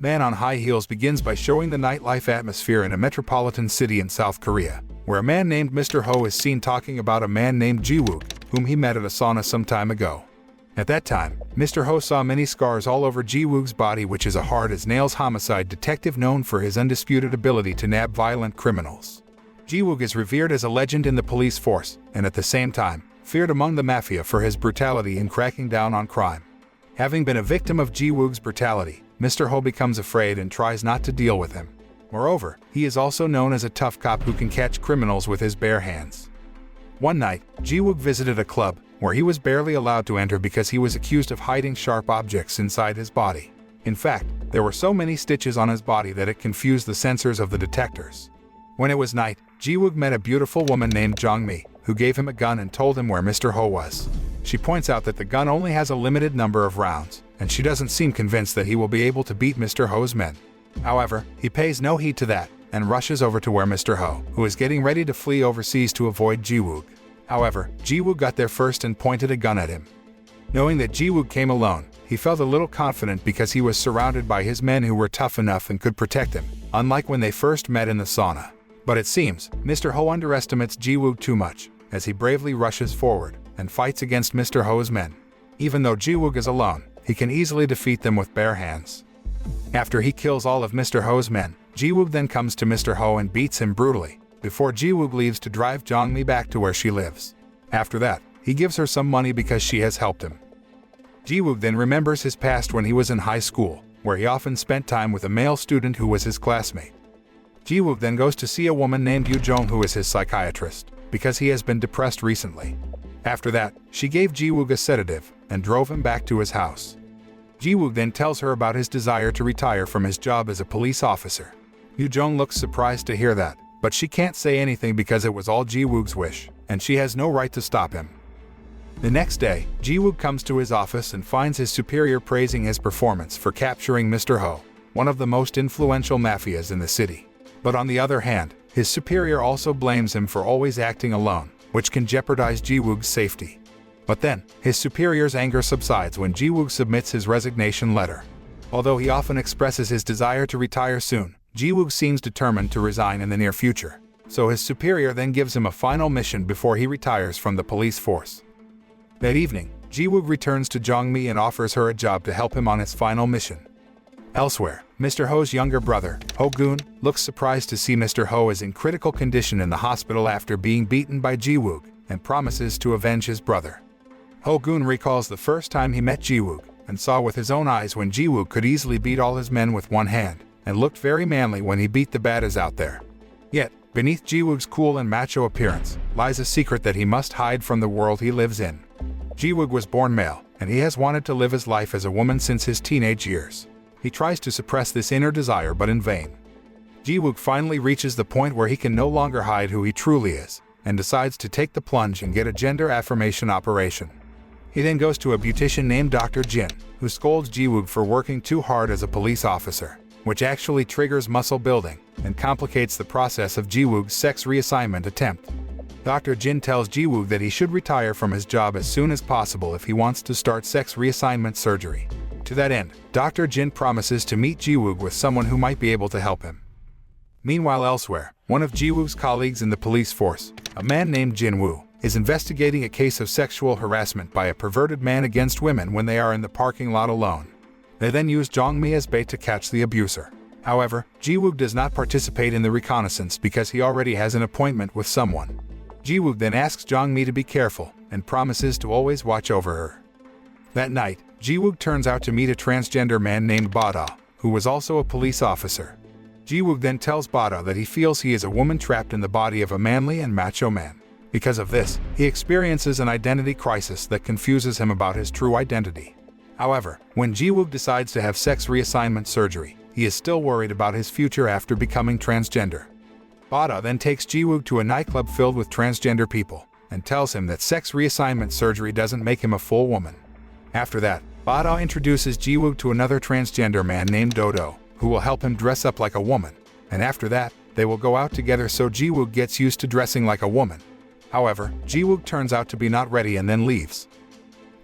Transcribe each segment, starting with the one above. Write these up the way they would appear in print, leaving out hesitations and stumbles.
Man on High Heels begins by showing the nightlife atmosphere in a metropolitan city in South Korea, where a man named Mr. Ho is seen talking about a man named Ji-wook, whom he met at a sauna some time ago. At that time, Mr. Ho saw many scars all over Ji-wook's body, which is a hard-as-nails homicide detective known for his undisputed ability to nab violent criminals. Ji-wook is revered as a legend in the police force, and at the same time, feared among the mafia for his brutality in cracking down on crime. Having been a victim of Ji-wook's brutality, Mr. Ho becomes afraid and tries not to deal with him. Moreover, he is also known as a tough cop who can catch criminals with his bare hands. One night, Ji-wook visited a club, where he was barely allowed to enter because he was accused of hiding sharp objects inside his body. In fact, there were so many stitches on his body that it confused the sensors of the detectors. When it was night, Ji-wook met a beautiful woman named Jong-mi, who gave him a gun and told him where Mr. Ho was. She points out that the gun only has a limited number of rounds, and she doesn't seem convinced that he will be able to beat Mr. Ho's men. However, he pays no heed to that, and rushes over to where Mr. Ho, who is getting ready to flee overseas to avoid Ji-wook. However, Ji-wook got there first and pointed a gun at him. Knowing that Ji-wook came alone, he felt a little confident because he was surrounded by his men who were tough enough and could protect him, unlike when they first met in the sauna. But it seems, Mr. Ho underestimates Ji-wook too much, as he bravely rushes forward and fights against Mr. Ho's men. Even though Ji-wook is alone, he can easily defeat them with bare hands. After he kills all of Mr. Ho's men, Ji-wook then comes to Mr. Ho and beats him brutally, before Ji-wook leaves to drive Jong-mi back to where she lives. After that, he gives her some money because she has helped him. Ji-wook then remembers his past when he was in high school, where he often spent time with a male student who was his classmate. Ji-wook then goes to see a woman named Yoo-jong who is his psychiatrist, because he has been depressed recently. After that, she gave Ji-wook a sedative and drove him back to his house. Ji-wook then tells her about his desire to retire from his job as a police officer. Yoo-jong looks surprised to hear that, but she can't say anything because it was all Ji-wook's wish, and she has no right to stop him. The next day, Ji-wook comes to his office and finds his superior praising his performance for capturing Mr. Ho, one of the most influential mafias in the city. But on the other hand, his superior also blames him for always acting alone, which can jeopardize Ji-wook's safety. But then, his superior's anger subsides when Ji-wook submits his resignation letter. Although he often expresses his desire to retire soon, Ji-wook seems determined to resign in the near future. So his superior then gives him a final mission before he retires from the police force. That evening, Ji-wook returns to Jong-mi and offers her a job to help him on his final mission. Elsewhere, Mr. Ho's younger brother, Ho-gun, looks surprised to see Mr. Ho is in critical condition in the hospital after being beaten by Ji-wook, and promises to avenge his brother. Ho-gun recalls the first time he met Ji-wook, and saw with his own eyes when Ji-wook could easily beat all his men with one hand, and looked very manly when he beat the baddies out there. Yet, beneath Ji-wook's cool and macho appearance, lies a secret that he must hide from the world he lives in. Ji-wook was born male, and he has wanted to live his life as a woman since his teenage years. He tries to suppress this inner desire but in vain. Ji-wook finally reaches the point where he can no longer hide who he truly is, and decides to take the plunge and get a gender affirmation operation. He then goes to a beautician named Dr. Jin, who scolds Ji-wook for working too hard as a police officer, which actually triggers muscle building and complicates the process of Ji-wook's sex reassignment attempt. Dr. Jin tells Ji-wook that he should retire from his job as soon as possible if he wants to start sex reassignment surgery. To that end, Dr. Jin promises to meet Ji-wook with someone who might be able to help him. Meanwhile elsewhere, one of Ji-wook's colleagues in the police force, a man named Jin-woo, is investigating a case of sexual harassment by a perverted man against women when they are in the parking lot alone. They then use Jong-mi as bait to catch the abuser. However, Ji-wook does not participate in the reconnaissance because he already has an appointment with someone. Ji-wook then asks Jong-mi to be careful and promises to always watch over her. That night, Ji-wook turns out to meet a transgender man named Bada, who was also a police officer. Ji-wook then tells Bada that he feels he is a woman trapped in the body of a manly and macho man. Because of this, he experiences an identity crisis that confuses him about his true identity. However, when Ji-wook decides to have sex reassignment surgery, he is still worried about his future after becoming transgender. Bada then takes Ji-wook to a nightclub filled with transgender people, and tells him that sex reassignment surgery doesn't make him a full woman. After that, Bada introduces Ji-wook to another transgender man named Dodo, who will help him dress up like a woman, and after that, they will go out together so Ji-wook gets used to dressing like a woman. However, Ji-wook turns out to be not ready and then leaves.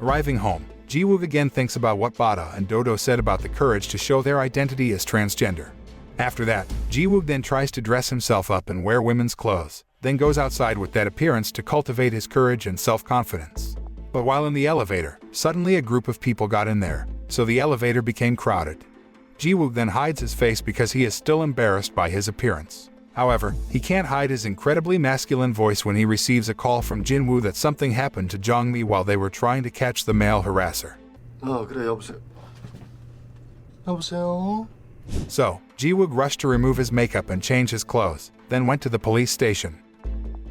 Arriving home, Ji-wook again thinks about what Bada and Dodo said about the courage to show their identity as transgender. After that, Ji-wook then tries to dress himself up and wear women's clothes, then goes outside with that appearance to cultivate his courage and self-confidence. But while in the elevator, suddenly a group of people got in there, so the elevator became crowded. Ji-wook then hides his face because he is still embarrassed by his appearance. However, he can't hide his incredibly masculine voice when he receives a call from Jin-woo that something happened to Jong-mi while they were trying to catch the male harasser. 그래, 여보세요. 여보세요? So, Ji-wook rushed to remove his makeup and change his clothes, then went to the police station.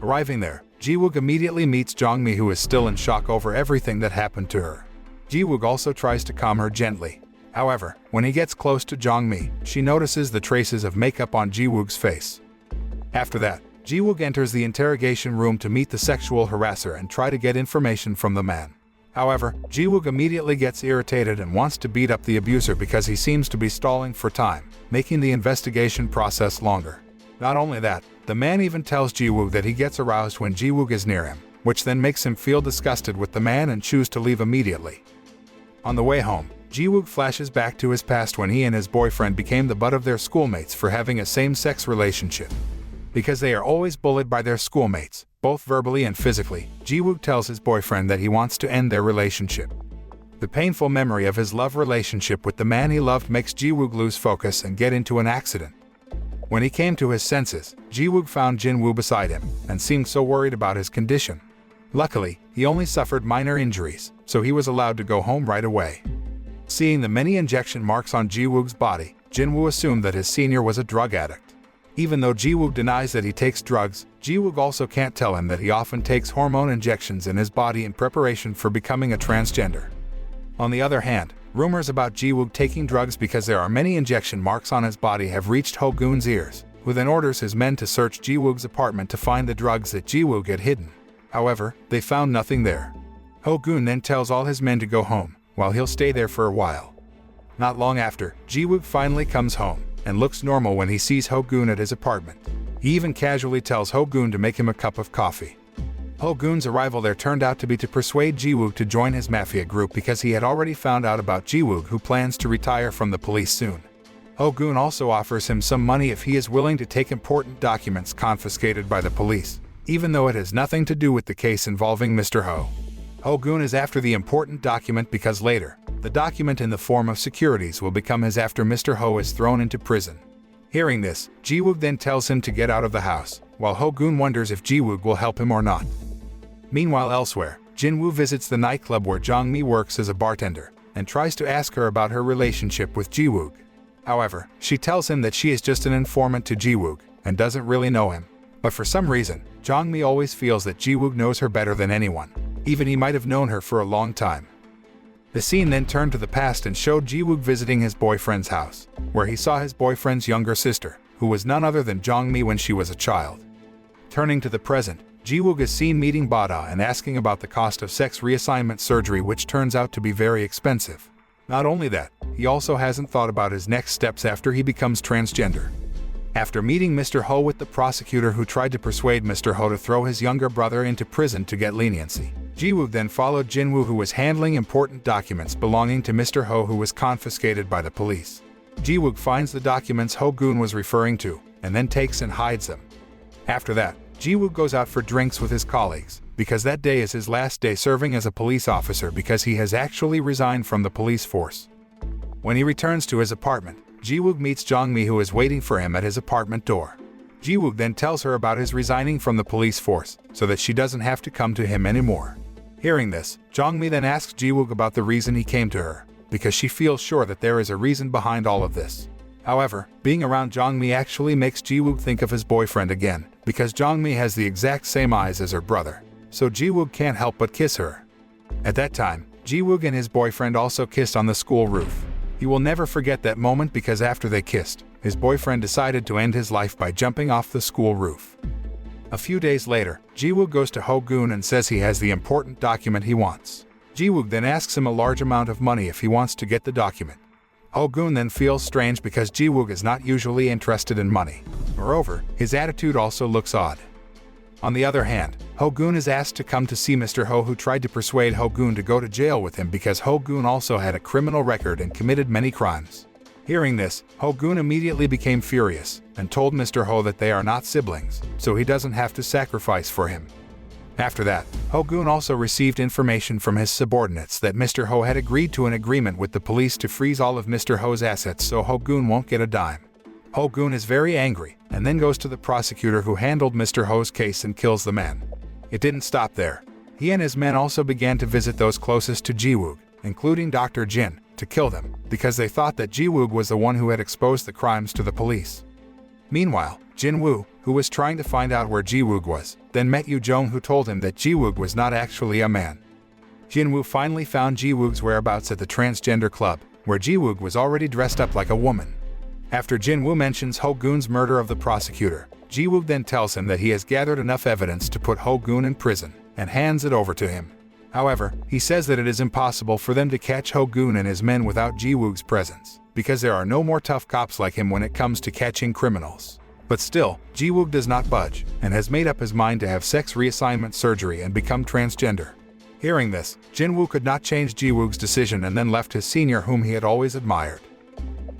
Arriving there, Ji-wook immediately meets Jong-mi, who is still in shock over everything that happened to her. Ji-wook also tries to calm her gently. However, when he gets close to Jong-mi, she notices the traces of makeup on Ji-wook's face. After that, Ji-wook enters the interrogation room to meet the sexual harasser and try to get information from the man. However, Ji-wook immediately gets irritated and wants to beat up the abuser because he seems to be stalling for time, making the investigation process longer. Not only that, the man even tells Ji-wook that he gets aroused when Ji-wook is near him, which then makes him feel disgusted with the man and choose to leave immediately. On the way home, Ji-wook flashes back to his past when he and his boyfriend became the butt of their schoolmates for having a same-sex relationship. Because they are always bullied by their schoolmates, both verbally and physically, Ji-wook tells his boyfriend that he wants to end their relationship. The painful memory of his love relationship with the man he loved makes Ji-wook lose focus and get into an accident. When he came to his senses, Ji-wook found Jin-woo beside him and seemed so worried about his condition. Luckily, he only suffered minor injuries, so he was allowed to go home right away. Seeing the many injection marks on Ji-wook's body, Jin-woo assumed that his senior was a drug addict. Even though Ji-wook denies that he takes drugs, Ji-wook also can't tell him that he often takes hormone injections in his body in preparation for becoming a transgender. On the other hand, rumors about Ji-wook taking drugs because there are many injection marks on his body have reached Ho-gun's ears, who then orders his men to search Ji-wook's apartment to find the drugs that Ji-wook had hidden. However, they found nothing there. Ho-gun then tells all his men to go home, while he'll stay there for a while. Not long after, Ji-wook finally comes home and looks normal when he sees Ho-gun at his apartment. He even casually tells Ho-gun to make him a cup of coffee. Ho-gun's arrival there turned out to be to persuade Ji-wook to join his mafia group because he had already found out about Ji-wook, who plans to retire from the police soon. Ho-gun also offers him some money if he is willing to take important documents confiscated by the police, even though it has nothing to do with the case involving Mr. Ho. Ho-gun is after the important document because later, the document in the form of securities will become his after Mr. Ho is thrown into prison. Hearing this, Ji-wook then tells him to get out of the house, while Ho-gun wonders if Ji-wook will help him or not. Meanwhile elsewhere, Jin-woo visits the nightclub where Jong-mi works as a bartender, and tries to ask her about her relationship with Ji-wook. However, she tells him that she is just an informant to Ji-wook, and doesn't really know him. But for some reason, Jong-mi always feels that Ji-wook knows her better than anyone. Even he might have known her for a long time. The scene then turned to the past and showed Ji-wook visiting his boyfriend's house, where he saw his boyfriend's younger sister, who was none other than Jong-mi when she was a child. Turning to the present, Ji-wook is seen meeting Bada and asking about the cost of sex reassignment surgery, which turns out to be very expensive. Not only that, he also hasn't thought about his next steps after he becomes transgender. After meeting Mr. Ho with the prosecutor who tried to persuade Mr. Ho to throw his younger brother into prison to get leniency, Ji-wook then followed Jin-woo, who was handling important documents belonging to Mr. Ho, who was confiscated by the police. Ji-wook finds the documents Ho-gun was referring to, and then takes and hides them. After that, Ji-wook goes out for drinks with his colleagues, because that day is his last day serving as a police officer because he has actually resigned from the police force. When he returns to his apartment, Ji-wook meets Jong-mi, who is waiting for him at his apartment door. Ji-wook then tells her about his resigning from the police force, so that she doesn't have to come to him anymore. Hearing this, Jong-mi then asks Ji-wook about the reason he came to her, because she feels sure that there is a reason behind all of this. However, being around Jong-mi actually makes Ji-wook think of his boyfriend again, because Jong-mi has the exact same eyes as her brother, so Ji-wook can't help but kiss her. At that time, Ji-wook and his boyfriend also kissed on the school roof. He will never forget that moment because after they kissed, his boyfriend decided to end his life by jumping off the school roof. A few days later, Ji-wook goes to Ho-gun and says he has the important document he wants. Ji-wook then asks him a large amount of money if he wants to get the document. Ho-gun then feels strange because Ji-wook is not usually interested in money. Moreover, his attitude also looks odd. On the other hand, Ho-gun is asked to come to see Mr. Ho, who tried to persuade Ho-gun to go to jail with him because Ho-gun also had a criminal record and committed many crimes. Hearing this, Ho-gun immediately became furious and told Mr. Ho that they are not siblings, so he doesn't have to sacrifice for him. After that, Ho-gun also received information from his subordinates that Mr. Ho had agreed to an agreement with the police to freeze all of Mr. Ho's assets so Ho-gun won't get a dime. Ho-gun is very angry and then goes to the prosecutor who handled Mr. Ho's case and kills the man. It didn't stop there. He and his men also began to visit those closest to Ji-wook, including Dr. Jin, to kill them because they thought that Ji-wook was the one who had exposed the crimes to the police. Meanwhile, Jin-woo, who was trying to find out where Ji-wook was, then met Yoo-jong, who told him that Ji-wook was not actually a man. Jin-woo finally found Ji-wook's whereabouts at the transgender club, where Ji-wook was already dressed up like a woman. After Jin-woo mentions Ho-gun's murder of the prosecutor, Ji-wook then tells him that he has gathered enough evidence to put Ho-gun in prison, and hands it over to him. However, he says that it is impossible for them to catch Ho-gun and his men without Ji-wook's presence, because there are no more tough cops like him when it comes to catching criminals. But still, Ji-wook does not budge, and has made up his mind to have sex reassignment surgery and become transgender. Hearing this, Jin-woo could not change Ji-wook's decision and then left his senior, whom he had always admired.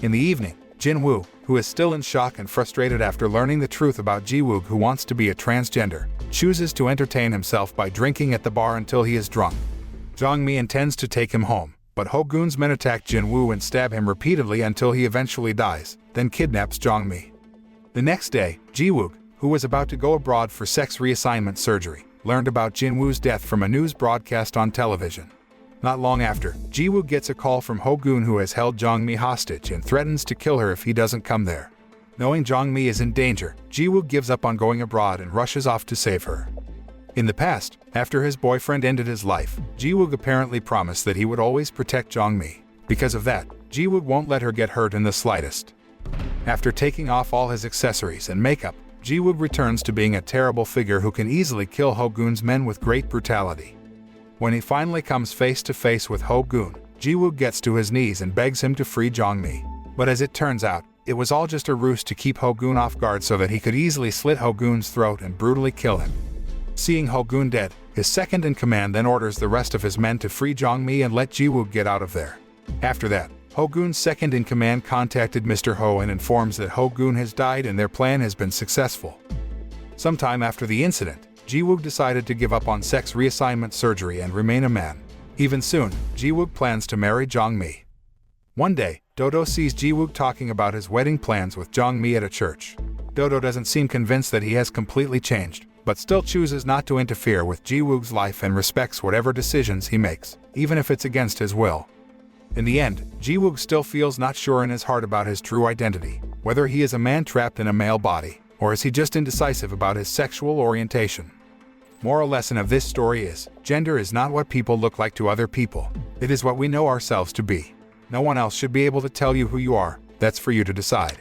In the evening, Jin-woo, who is still in shock and frustrated after learning the truth about Ji-wook, who wants to be a transgender, chooses to entertain himself by drinking at the bar until he is drunk. Jong-mi intends to take him home, but Ho-gun's men attack Jin-woo and stab him repeatedly until he eventually dies, then kidnaps Jong-mi. The next day, Ji-wook, who was about to go abroad for sex reassignment surgery, learned about Jin-woo's death from a news broadcast on television. Not long after, Ji-wook gets a call from Ho-gun, who has held Jong-mi hostage and threatens to kill her if he doesn't come there. Knowing Jong-mi is in danger, Ji-wook gives up on going abroad and rushes off to save her. In the past, after his boyfriend ended his life, Ji-wook apparently promised that he would always protect Jong-mi. Because of that, Ji-wook won't let her get hurt in the slightest. After taking off all his accessories and makeup, Ji-wook returns to being a terrible figure who can easily kill Ho-gun's men with great brutality. When he finally comes face to face with Ho-gun, Ji-wook gets to his knees and begs him to free Jong-mi. But as it turns out, it was all just a ruse to keep Ho-gun off guard so that he could easily slit Ho-gun's throat and brutally kill him. Seeing Ho-gun dead, his second-in-command then orders the rest of his men to free Jong-mi and let Ji-wook get out of there. After that, Ho-gun's second-in-command contacted Mr. Ho and informs that Ho-gun has died and their plan has been successful. Sometime after the incident, Ji-wook decided to give up on sex reassignment surgery and remain a man. Even soon, Ji-wook plans to marry Jong-mi. One day, Dodo sees Ji-wook talking about his wedding plans with Jong-mi at a church. Dodo doesn't seem convinced that he has completely changed, but still chooses not to interfere with Ji-wook's life and respects whatever decisions he makes, even if it's against his will. In the end, Ji-wook still feels not sure in his heart about his true identity, whether he is a man trapped in a male body, or is he just indecisive about his sexual orientation. Moral lesson of this story is, gender is not what people look like to other people. It is what we know ourselves to be. No one else should be able to tell you who you are. That's for you to decide.